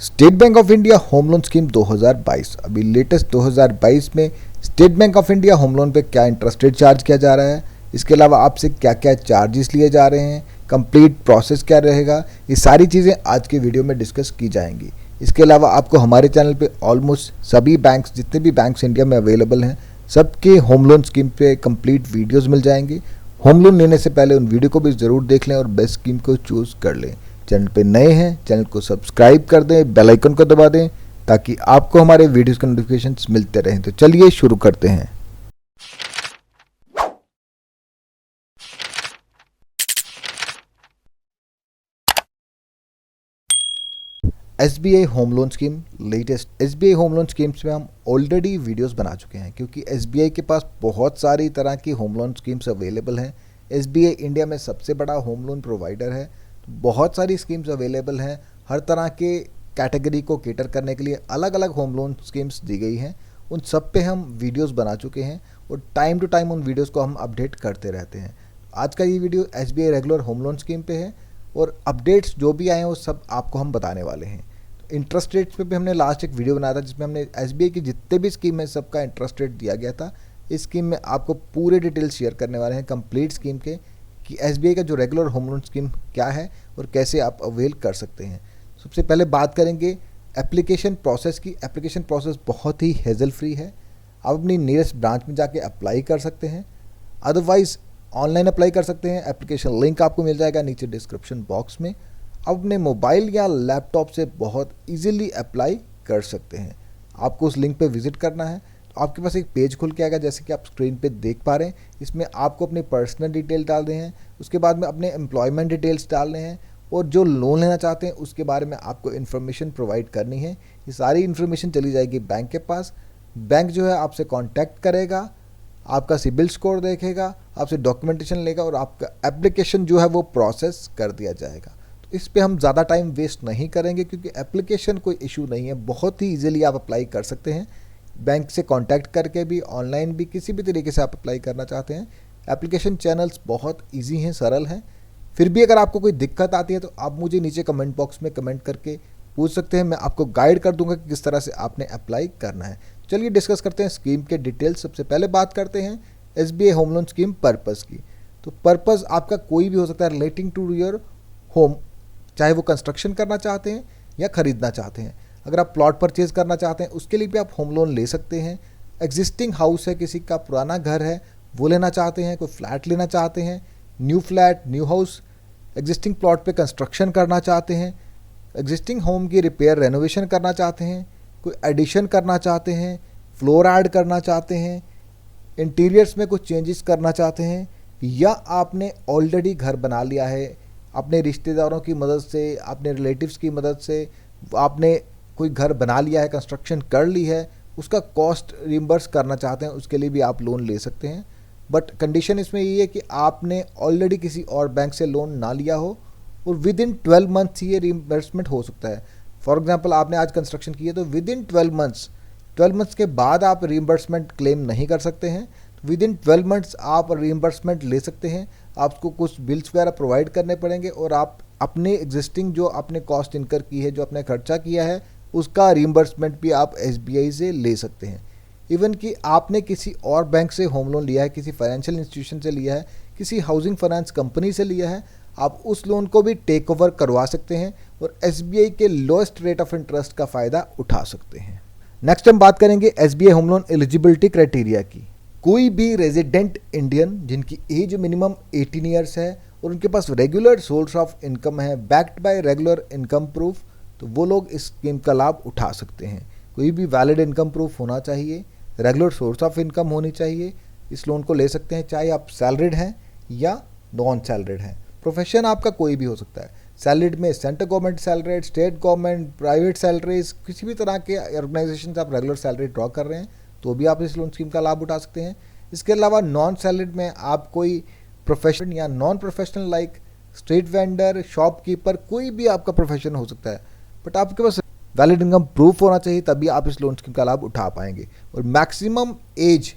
State bank of India home loan scheme 2022 अभी latest 2022 में state bank of India home loan पे क्या interest rate charge किया जा रहा है, इसके अलावा आपसे क्या क्या चार्जेस लिए जा रहे हैं, कंप्लीट प्रोसेस क्या रहेगा, ये सारी चीज़ें आज के वीडियो में डिस्कस की जाएंगी। इसके अलावा आपको हमारे चैनल पे ऑलमोस्ट सभी बैंक्स, जितने भी बैंक्स इंडिया में अवेलेबल हैं, सबके होम लोन स्कीम पे कंप्लीट वीडियोस मिल जाएंगे। होम लोन लेने से पहले उन वीडियो को भी ज़रूर देख लें और बेस्ट स्कीम को चूज़ कर लें। चैनल पे नए हैं, चैनल को सब्सक्राइब कर दें, बेल आइकन को दबा दें ताकि आपको हमारे वीडियोस के नोटिफिकेशंस मिलते रहें। तो चलिए शुरू करते हैं। SBI home loan scheme latest SBI home loan schemes में हम ऑलरेडी वीडियोस बना चुके हैं, क्योंकि SBI के पास बहुत सारी तरह की होम लोन स्कीम्स अवेलेबल हैं। SBI इंडिया में सबसे बड़ा होम लोन प्रोवाइडर है, तो बहुत सारी स्कीम्स अवेलेबल हैं। हर तरह के कैटेगरी को केटर करने के लिए अलग अलग होम लोन स्कीम्स दी गई हैं। उन सब पे हम वीडियोस बना चुके हैं और टाइम टू टाइम उन वीडियोस को हम अपडेट करते रहते हैं। आज का ये video SBI regular home loan scheme पे है और अपडेट्स जो भी आए हैं वो सब आपको हम बताने वाले हैं। इंटरेस्ट रेट्स पे भी हमने लास्ट एक वीडियो बनाया था, जिसमें हमने SBI की जितने भी स्कीम है सबका इंटरेस्ट रेट दिया गया था। इस स्कीम में आपको पूरे डिटेल्स शेयर करने वाले हैं कंप्लीट स्कीम के, कि SBI का जो रेगुलर होम लोन स्कीम क्या है और कैसे आप अवेल कर सकते हैं। सबसे पहले बात करेंगे एप्लीकेशन प्रोसेस की। एप्लीकेशन प्रोसेस बहुत ही हेजल फ्री है। आप अपनी नियरेस्ट ब्रांच में जाके अप्लाई कर सकते हैं, अदरवाइज़ ऑनलाइन अप्लाई कर सकते हैं। एप्लीकेशन लिंक आपको मिल जाएगा नीचे डिस्क्रिप्शन बॉक्स में। आप अपने मोबाइल या लैपटॉप से बहुत इजीली अप्लाई कर सकते हैं। आपको उस लिंक पे विजिट करना है तो आपके पास एक पेज खुल के आएगा, जैसे कि आप स्क्रीन पे देख पा रहे हैं। इसमें आपको अपनी पर्सनल डिटेल डालने हैं, उसके बाद में अपने एम्प्लॉयमेंट डिटेल्स डालने हैं और जो लोन लेना चाहते हैं उसके बारे में आपको इन्फॉर्मेशन प्रोवाइड करनी है। ये सारी इन्फॉर्मेशन चली जाएगी बैंक के पास। बैंक जो है आपसे कॉन्टैक्ट करेगा, आपका सिबिल स्कोर देखेगा, आपसे डॉक्यूमेंटेशन लेगा और आपका एप्लीकेशन जो है वो प्रोसेस कर दिया जाएगा। इस पे हम ज़्यादा टाइम वेस्ट नहीं करेंगे, क्योंकि एप्लीकेशन कोई इशू नहीं है, बहुत ही इजीली आप अप्लाई कर सकते हैं। बैंक से कांटेक्ट करके भी, ऑनलाइन भी, किसी भी तरीके से आप अप्लाई करना चाहते हैं। एप्लीकेशन चैनल्स बहुत इजी हैं, सरल हैं। फिर भी अगर आपको कोई दिक्कत आती है तो आप मुझे नीचे कमेंट बॉक्स में कमेंट करके पूछ सकते हैं। मैं आपको गाइड कर दूंगा कि किस तरह से आपने अप्लाई करना है। चलिए डिस्कस करते हैं स्कीम के डिटेल्स। सबसे पहले बात करते हैं SBI home loan scheme purpose की। तो पर्पज़ आपका कोई भी हो सकता है रिलेटिंग टू योर होम, चाहे वो कंस्ट्रक्शन करना चाहते हैं या ख़रीदना चाहते हैं। अगर आप प्लॉट परचेज़ करना चाहते हैं उसके लिए भी आप होम लोन ले सकते हैं। एग्जिस्टिंग हाउस है, किसी का पुराना घर है वो लेना चाहते हैं, कोई फ्लैट लेना चाहते हैं, new flat, new house, existing plot पे कंस्ट्रक्शन करना चाहते हैं, एग्जिस्टिंग होम की रिपेयर रेनोवेशन करना चाहते हैं, कोई एडिशन करना चाहते हैं, फ्लोर ऐड करना चाहते हैं, इंटीरियर्स में कुछ चेंजेस करना चाहते हैं, या आपने ऑलरेडी घर बना लिया है, अपने रिश्तेदारों की मदद से, अपने रिलेटिव्स की मदद से आपने कोई घर बना लिया है, कंस्ट्रक्शन कर ली है, उसका कॉस्ट रिम्बर्स करना चाहते हैं, उसके लिए भी आप लोन ले सकते हैं। बट कंडीशन इसमें ये है कि आपने ऑलरेडी किसी और बैंक से लोन ना लिया हो और विद इन 12 मंथ्स ये रिम्बर्समेंट हो सकता है। फॉर एग्जांपल आपने आज कंस्ट्रक्शन की है तो विद इन 12 मंथ्स के बाद आप रिम्बर्समेंट क्लेम नहीं कर सकते हैं। विद इन 12 मंथ्स आप रिम्बर्समेंट ले सकते हैं। आपको कुछ बिल्स वगैरह प्रोवाइड करने पड़ेंगे और आप अपने एग्जिस्टिंग जो आपने कॉस्ट इनकर की है, जो आपने खर्चा किया है, उसका रिम्बर्समेंट भी आप SBI से ले सकते हैं। इवन कि आपने किसी और बैंक से होम लोन लिया है, किसी फाइनेंशियल इंस्टीट्यूशन से लिया है, किसी हाउसिंग फाइनेंस कंपनी से लिया है, आप उस लोन को भी टेक ओवर करवा सकते हैं और SBI के लोएस्ट रेट ऑफ इंटरेस्ट का फ़ायदा उठा सकते हैं। नेक्स्ट हम बात करेंगे SBI home loan eligibility criteria की। कोई भी रेजिडेंट इंडियन जिनकी एज मिनिमम 18 ईयर्स है और उनके पास रेगुलर सोर्स ऑफ इनकम है backed by regular income proof, तो वो लोग इस स्कीम का लाभ उठा सकते हैं। कोई भी वैलिड इनकम प्रूफ होना चाहिए, रेगुलर सोर्स ऑफ इनकम होनी चाहिए, इस लोन को ले सकते हैं। चाहे आप सैलरीड हैं या नॉन सैलरीड हैं, प्रोफेशन आपका कोई भी हो सकता है। सैलरीड में central government salaried, state government, private salaries, किसी भी तरह के ऑर्गेनाइजेशन से आप रेगुलर सैलरी ड्रॉ कर रहे हैं तो भी आप इस लोन स्कीम का लाभ उठा सकते हैं। इसके अलावा नॉन सैलरीड में आप कोई प्रोफेशन या non professional like street vendor, shopkeeper, कोई भी आपका प्रोफेशन हो सकता है, बट आपके पास वैलिड इनकम प्रूफ होना चाहिए, तभी आप इस लोन स्कीम का लाभ उठा पाएंगे। और maximum age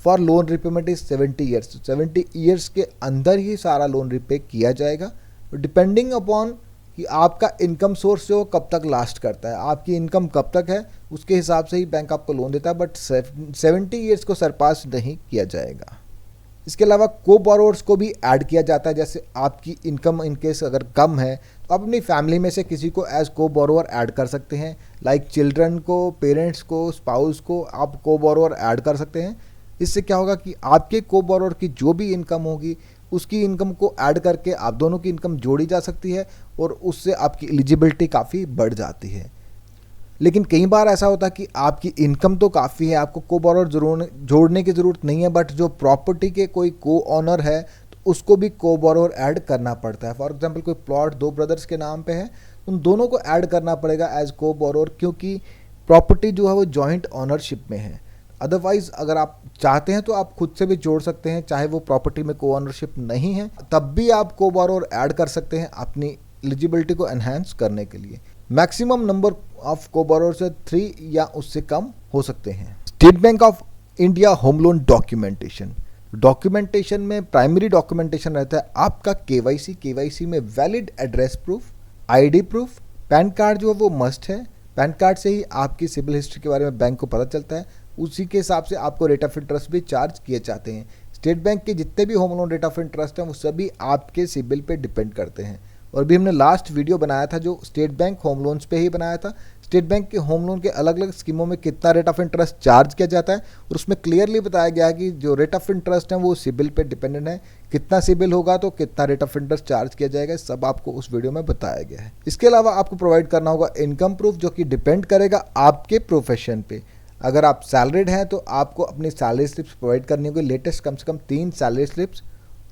for loan repayment is 70 years. 70 years के अंदर ही सारा लोन रिपे किया जाएगा, डिपेंडिंग अपॉन कि आपका इनकम सोर्स जो कब तक लास्ट करता है, आपकी इनकम कब तक है, उसके हिसाब से ही बैंक आपको लोन देता है, बट 70 ईयर्स को सरपास नहीं किया जाएगा। इसके अलावा को बोरोवर्स को भी ऐड किया जाता है। जैसे आपकी इनकम इनकेस अगर कम है तो आप अपनी फैमिली में से किसी को एज को बोरोवर ऐड कर सकते हैं, लाइक चिल्ड्रन को, पेरेंट्स को, स्पाउस को आप को बोरोवर ऐड कर सकते हैं। इससे क्या होगा कि आपके को बोरोवर की जो भी इनकम होगी उसकी इनकम को ऐड करके आप दोनों की इनकम जोड़ी जा सकती है और उससे आपकी एलिजिबिलिटी काफ़ी बढ़ जाती है। लेकिन कई बार ऐसा होता है कि आपकी इनकम तो काफ़ी है, आपको को बोरोवर जरूर जोड़ने की ज़रूरत नहीं है, बट जो प्रॉपर्टी के कोई को ऑनर है तो उसको भी को बोरोवर ऐड करना पड़ता है। फॉर एग्जांपल कोई प्लॉट 2 ब्रदर्स के नाम पे है, उन दोनों को ऐड करना पड़ेगा एज को बोरोवर, क्योंकि प्रॉपर्टी जो है वो जॉइंट ऑनरशिप में है। अदरवाइज अगर आप चाहते हैं तो आप खुद से भी जोड़ सकते हैं, चाहे वो प्रॉपर्टी में को ऑनरशिप नहीं है तब भी आप को बोरोवर ऐड कर सकते हैं अपनी एलिजिबिलिटी को एनहांस करने के लिए। मैक्सिमम नंबर ऑफ को बोरोवर से 3 या उससे कम हो सकते हैं। State bank of India home loan documentation में प्राइमरी डॉक्यूमेंटेशन रहता है आपका केवाईसी में valid address proof, ID proof, pan card जो है वो मस्ट है। पैन कार्ड से ही आपकी सिबिल हिस्ट्री के बारे में बैंक को पता चलता है, उसी के हिसाब से आपको रेट ऑफ इंटरेस्ट भी चार्ज किए जाते हैं। स्टेट बैंक के जितने भी home loan rate of interest हैं वो सभी आपके सिबिल पे डिपेंड करते हैं। और भी हमने लास्ट वीडियो बनाया था जो स्टेट बैंक होम लोन्स पे ही बनाया था, स्टेट बैंक के होम लोन के अलग अलग स्कीमों में कितना रेट ऑफ इंटरेस्ट चार्ज किया जाता है, और उसमें क्लियरली बताया गया है कि जो रेट ऑफ इंटरेस्ट है वो सिबिल पे डिपेंडेंट है, कितना सिबिल होगा तो कितना रेट ऑफ इंटरेस्ट चार्ज किया जाएगा, सब आपको उस वीडियो में बताया गया है। इसके अलावा आपको प्रोवाइड करना होगा इनकम प्रूफ, जो कि डिपेंड करेगा आपके प्रोफेशन पे। अगर आप सैलरीड हैं तो आपको अपनी सैलरी स्लिप्स प्रोवाइड करनी होगी, लेटेस्ट कम से कम 3 सैलरी स्लिप्स,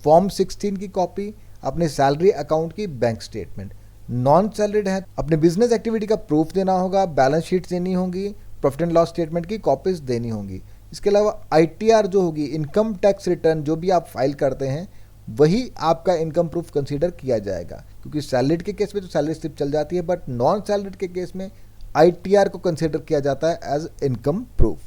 फॉर्म 16 की कॉपी, अपने सैलरी अकाउंट की बैंक स्टेटमेंट। नॉन सैलरीड है अपने बिजनेस एक्टिविटी का प्रूफ देना होगा, बैलेंस शीट देनी होगी, प्रॉफिट एंड लॉस स्टेटमेंट की कॉपीज देनी होंगी। इसके अलावा आईटीआर जो होगी, इनकम टैक्स रिटर्न जो भी आप फाइल करते हैं वही आपका इनकम प्रूफ कंसीडर किया जाएगा, क्योंकि सैलरीड के केस में तो सैलरी स्लिप चल जाती है, बट नॉन सैलरीड के केस में आईटीआर को कंसीडर किया जाता है एज इनकम प्रूफ।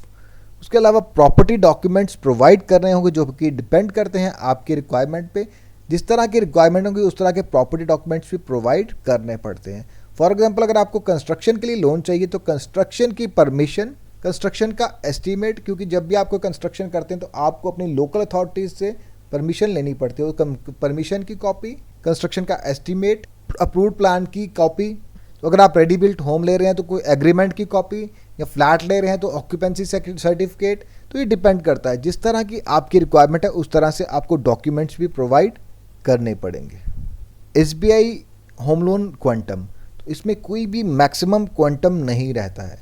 उसके अलावा प्रॉपर्टी डॉक्यूमेंट्स प्रोवाइड कर रहे होंगे जो कि डिपेंड करते हैं आपकी रिक्वायरमेंट पे। जिस तरह की रिक्वायरमेंट होगी उस तरह के प्रॉपर्टी डॉक्यूमेंट्स भी प्रोवाइड करने पड़ते हैं। फॉर एग्जांपल अगर आपको कंस्ट्रक्शन के लिए लोन चाहिए तो कंस्ट्रक्शन की परमिशन, कंस्ट्रक्शन का एस्टीमेट, क्योंकि जब भी आपको कंस्ट्रक्शन करते हैं तो आपको अपनी लोकल अथॉरिटीज़ से परमिशन लेनी पड़ती है, तो परमिशन की कॉपी, कंस्ट्रक्शन का एस्टीमेट, अप्रूव्ड प्लान की कॉपी। तो अगर आप रेडी बिल्ट होम ले रहे हैं तो कोई एग्रीमेंट की कॉपी, या फ्लैट ले रहे हैं तो ऑक्यूपेंसी सर्टिफिकेट। तो ये डिपेंड करता है, जिस तरह की आपकी रिक्वायरमेंट है उस तरह से आपको डॉक्यूमेंट्स भी प्रोवाइड करने पड़ेंगे। एसबीआई होम लोन क्वांटम, तो इसमें कोई भी मैक्सिमम क्वांटम नहीं रहता है,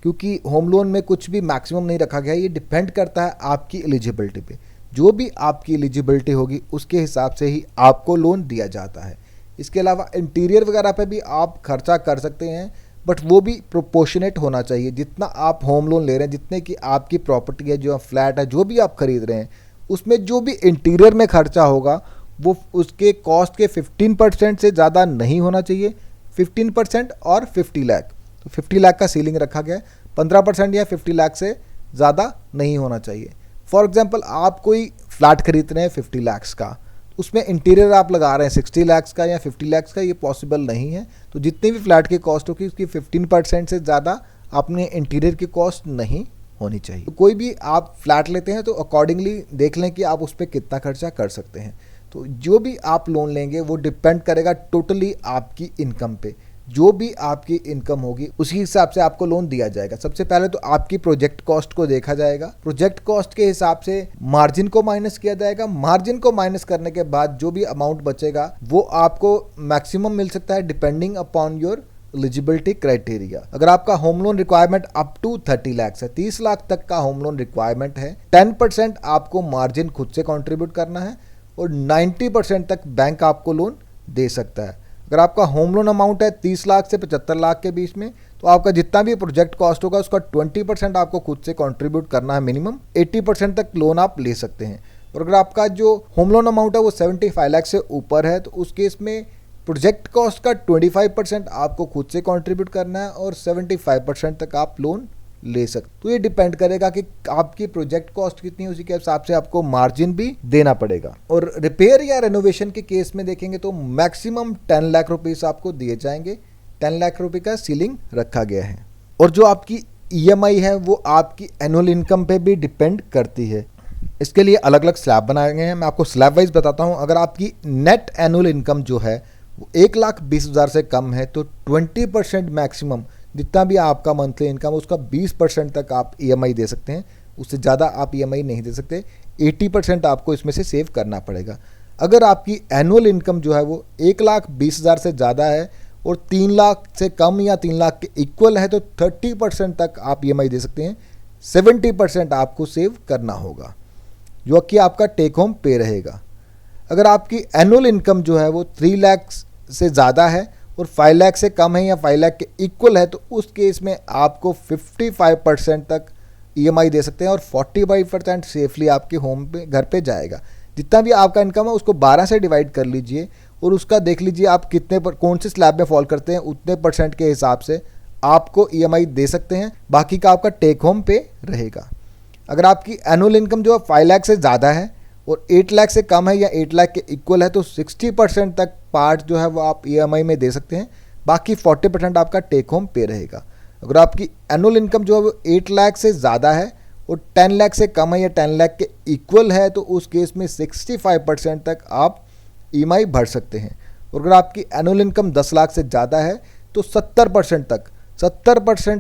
क्योंकि होम लोन में कुछ भी मैक्सिमम नहीं रखा गया है। ये डिपेंड करता है आपकी एलिजिबिलिटी पे, जो भी आपकी एलिजिबिलिटी होगी उसके हिसाब से ही आपको लोन दिया जाता है। इसके अलावा इंटीरियर वगैरह पे भी आप खर्चा कर सकते हैं, बट वो भी प्रोपोर्शनेट होना चाहिए। जितना आप होम लोन ले रहे हैं, जितने की आपकी प्रॉपर्टी है, जो फ्लैट है, जो भी आप खरीद रहे हैं, उसमें जो भी इंटीरियर में खर्चा होगा वो उसके कॉस्ट के 15% से ज़्यादा नहीं होना चाहिए। 15% और 50 लाख, तो 50 लाख का सीलिंग रखा गया है, 15% या 50 लाख से ज़्यादा नहीं होना चाहिए। फॉर एग्जांपल आप कोई फ्लैट खरीद रहे हैं 50 लाख का, उसमें इंटीरियर आप लगा रहे हैं 60 लाख का या 50 लाख का, ये पॉसिबल नहीं है। तो जितनी भी फ्लैट की कॉस्ट होगी उसकी 15% से ज़्यादा अपने इंटीरियर की कॉस्ट नहीं होनी चाहिए। तो कोई भी आप फ्लैट लेते हैं तो अकॉर्डिंगली देख लें कि आप उस पर कितना खर्चा कर सकते हैं। तो जो भी आप लोन लेंगे वो डिपेंड करेगा टोटली आपकी इनकम पे। जो भी आपकी इनकम होगी उसी हिसाब से आपको लोन दिया जाएगा। सबसे पहले तो आपकी प्रोजेक्ट कॉस्ट को देखा जाएगा, प्रोजेक्ट कॉस्ट के हिसाब से मार्जिन को माइनस किया जाएगा। मार्जिन को माइनस करने के बाद जो भी अमाउंट बचेगा वो आपको मैक्सिमम मिल सकता है depending upon your eligibility criteria. अगर आपका home loan requirement up to 30 lakh है, 30 लाख तक का होम लोन रिक्वायरमेंट है, 10% आपको मार्जिन खुद से कॉन्ट्रीब्यूट करना है और 90% तक बैंक आपको लोन दे सकता है। अगर आपका होम लोन अमाउंट है 30 लाख से 75 लाख के बीच में, तो आपका जितना भी प्रोजेक्ट कॉस्ट होगा उसका 20% आपको खुद से कंट्रीब्यूट करना है मिनिमम, 80% तक लोन आप ले सकते हैं। और अगर आपका जो होम लोन अमाउंट है वो 75 लाख से ऊपर है तो उस केस में प्रोजेक्ट कॉस्ट का 25% आपको खुद से कंट्रीब्यूट करना है और 75% तक आप लोन ले सकते। तो ये डिपेंड करेगा कि आपकी प्रोजेक्ट कॉस्ट कितनी है, उसी के हिसाब से आपको मार्जिन भी देना पड़ेगा। और रिपेयर या रेनोवेशन के केस में देखेंगे तो मैक्सिमम 10 लाख रुपीस आपको दिए जाएंगे। 10 लाख रुपए का सीलिंग रखा गया है। और जो आपकी ईएमआई है वो आपकी एनुअल इनकम पे भी डिपेंड करती है। इसके लिए अलग अलग स्लैब बनाए गए हैं, मैं आपको स्लैब वाइज बताता हूँ। अगर आपकी नेट एनुअल इनकम जो है वो 1,20,000 से कम है तो 20% मैक्सिमम जितना भी आपका मंथली इनकम उसका 20% तक आप ईएमआई दे सकते हैं। उससे ज़्यादा आप ईएमआई नहीं दे सकते। 80% आपको इसमें से सेव करना पड़ेगा। अगर आपकी एनुअल इनकम जो है वो 1,20,000 से ज़्यादा है और 3 लाख से कम या 3 लाख के इक्वल है तो 30% तक आप ईएमआई दे सकते हैं। 70% आपको सेव करना होगा जो कि आपका टेक होम पे रहेगा। अगर आपकी एनुअल इनकम जो है वो 3 लाख से ज़्यादा है और 5 लाख से कम है या 5 लाख के इक्वल है तो उस केस में आपको 55% तक ईएमआई दे सकते हैं और 45% सेफली आपके होम पे घर पे जाएगा। जितना भी आपका इनकम है उसको 12 से डिवाइड कर लीजिए और उसका देख लीजिए आप कितने कौन से स्लैब में फॉल करते हैं, उतने % के हिसाब से आपको ईएमआई दे सकते हैं। बाकी का आपका टेक होम पे रहेगा। अगर आपकी एनुअल इनकम जो है 5 लाख से ज़्यादा है और 8 लाख से कम है या 8 लाख के इक्वल है तो 60% तक पार्ट जो है वो आप ईएमआई में दे सकते हैं। बाकी 40% आपका टेक होम पे रहेगा। अगर आपकी एनुअल इनकम जो है वो 8 लाख से ज़्यादा है और 10 लाख से कम है या 10 लाख के इक्वल है तो उस केस में 65% तक आप ईएमआई भर सकते हैं। और अगर आपकी एनुअल इनकम 10 लाख से ज़्यादा है तो 70%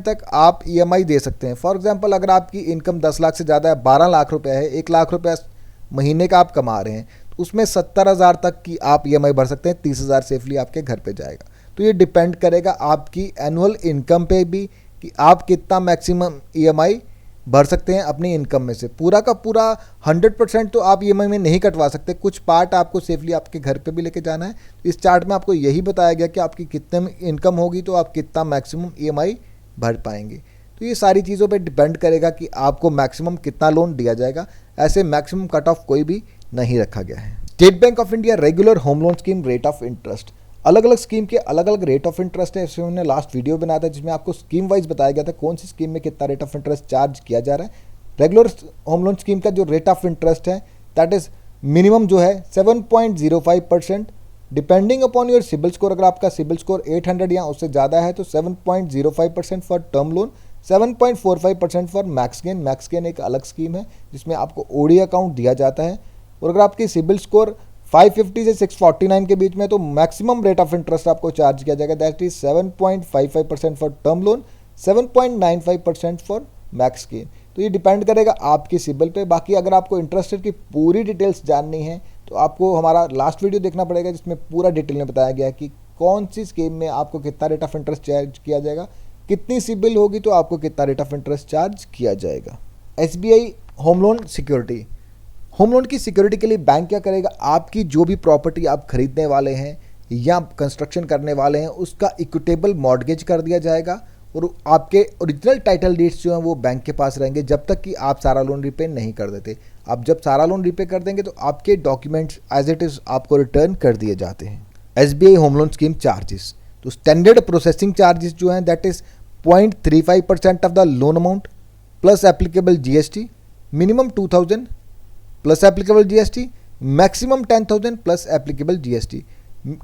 तक आप ईएमआई दे सकते हैं। फॉर एग्जांपल अगर आपकी इनकम 10 लाख से ज़्यादा है, 12 लाख रुपए है, 1 लाख रुपये महीने का आप कमा रहे हैं तो उसमें 70,000 तक की आप ईएमआई भर सकते हैं। 30,000 सेफली आपके घर पे जाएगा। तो ये डिपेंड करेगा आपकी एनुअल इनकम पे भी कि आप कितना मैक्सिमम ईएमआई भर सकते हैं अपनी इनकम में से। पूरा का पूरा 100% तो आप ईएमआई में नहीं कटवा सकते, कुछ पार्ट आपको सेफली आपके घर पे भी लेके जाना है। इस चार्ट में आपको यही बताया गया कि आपकी कितने इनकम होगी तो आप कितना मैक्सिमम ईएमआई भर पाएंगे। तो ये सारी चीज़ों पे डिपेंड करेगा कि आपको मैक्सिमम कितना लोन दिया जाएगा। ऐसे मैक्सिमम कट ऑफ कोई भी नहीं रखा गया है। State bank of India regular home loan scheme rate of interest, अलग अलग स्कीम के अलग अलग रेट ऑफ इंटरेस्ट है। इसमें हमने लास्ट वीडियो बनाया था जिसमें आपको स्कीम वाइज बताया गया था कौन सी स्कीम में कितना रेट ऑफ इंटरेस्ट चार्ज किया जा रहा है। रेगुलर होम लोन स्कीम का जो रेट ऑफ इंटरेस्ट है दैट इज मिनिमम जो है 7.05%, depending upon your CIBIL score. अगर आपका सिबिल स्कोर 800 या उससे ज़्यादा है तो 7.05% for term loan, 7.45% for max gain. Max gain एक अलग स्कीम है जिसमें आपको ओडी अकाउंट दिया जाता है। और अगर आपकी सिबिल स्कोर 550 से 649 के बीच में तो मैक्सिमम रेट ऑफ इंटरेस्ट आपको चार्ज किया जाएगा that is 7.55% for term loan, 7.95% for max gain. तो ये डिपेंड करेगा आपकी सिबिल पे। बाकी अगर आपको इंटरेस्ट रेट की पूरी डिटेल्स जाननी है तो आपको हमारा लास्ट वीडियो देखना पड़ेगा जिसमें पूरा डिटेल में बताया गया है कि कौन सी स्कीम में आपको कितना रेट ऑफ इंटरेस्ट चार्ज किया जाएगा, कितनी सिबिल होगी तो आपको कितना रेट ऑफ इंटरेस्ट चार्ज किया जाएगा। SBI home loan security, home loan की सिक्योरिटी के लिए बैंक क्या करेगा, आपकी जो भी प्रॉपर्टी आप खरीदने वाले हैं या कंस्ट्रक्शन करने वाले हैं उसका इक्विटेबल मॉर्गेज कर दिया जाएगा और आपके ओरिजिनल टाइटल डीड्स जो हैं वो बैंक के पास रहेंगे जब तक कि आप सारा लोन रिपे नहीं कर देते। आप जब सारा लोन रिपे कर देंगे तो आपके डॉक्यूमेंट्स एज इट इज़ आपको रिटर्न कर दिए जाते हैं। SBI home loan scheme charges, तो स्टैंडर्ड प्रोसेसिंग चार्जेस जो हैं that is 0.35% of the loan amount plus applicable GST, minimum 2,000 plus applicable GST, maximum 10,000 plus applicable GST.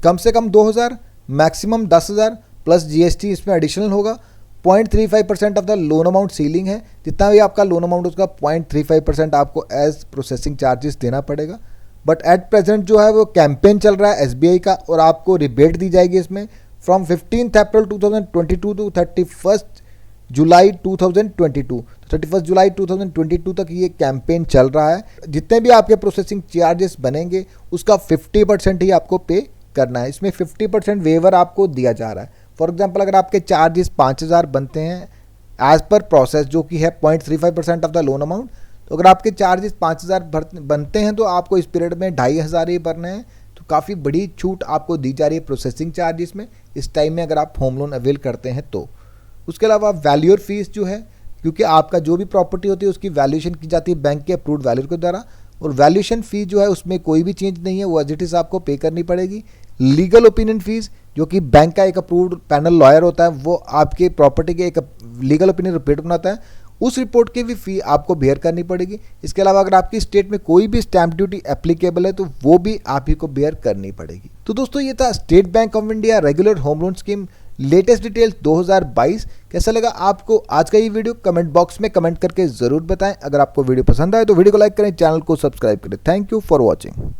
कम से कम 2,000, मैक्सिमम 10,000 प्लस जीएसटी इसमें एडिशनल होगा। 0.35% of the loan amount ceiling है, जितना भी आपका लोन अमाउंट उसका 0.35% आपको एज प्रोसेसिंग चार्जेस देना पड़ेगा। बट एट प्रेजेंट जो है वो कैंपेन चल रहा है एसबीआई का और आपको रिबेट दी जाएगी इसमें फ्रॉम 15 अप्रैल 2022 टू 31 जुलाई 2022। 31 जुलाई 2022 तक ये कैंपेन चल रहा है। जितने भी आपके प्रोसेसिंग चार्जेस बनेंगे उसका 50% ही आपको पे करना है। इसमें 50% वेवर आपको दिया जा रहा है। फॉर एग्जांपल अगर आपके चार्जेस 5,000 बनते हैं एज पर प्रोसेस जो कि है 0.35% ऑफ द लोन अमाउंट, तो अगर आपके चार्जेस 5,000 बनते हैं तो आपको इस पीरियड में 2,500 ही भरने हैं। तो काफ़ी बड़ी छूट आपको दी जा रही है प्रोसेसिंग चार्जेस में इस टाइम में अगर आप होम लोन अवेल करते हैं तो। उसके अलावा वैल्यूअर फीस जो है, क्योंकि आपका जो भी प्रॉपर्टी होती है उसकी वैल्यूएशन की जाती है बैंक के अप्रूव्ड वैल्यूअर के द्वारा, और वैल्यूएशन फी जो है उसमें कोई भी चेंज नहीं है, वो एज इट इज़ आपको पे करनी पड़ेगी। लीगल ओपिनियन फीस जो कि बैंक का एक अप्रूव्ड पैनल लॉयर होता है, वो आपके प्रॉपर्टी के एक लीगल ओपिनियन रिपोर्ट बनाता है, उस रिपोर्ट की भी फी आपको बेयर करनी पड़ेगी। इसके अलावा अगर आपकी स्टेट में कोई भी स्टैंप ड्यूटी एप्लीकेबल है तो वो भी आप ही को बेयर करनी पड़ेगी। तो दोस्तों ये था state bank of India regular home loan scheme latest details 2022। कैसा लगा आपको आज का ये वीडियो? कमेंट बॉक्स में कमेंट करके जरूर बताएं। अगर आपको वीडियो पसंद आए तो वीडियो को लाइक करें, चैनल को सब्सक्राइब करें। Thank you for watching.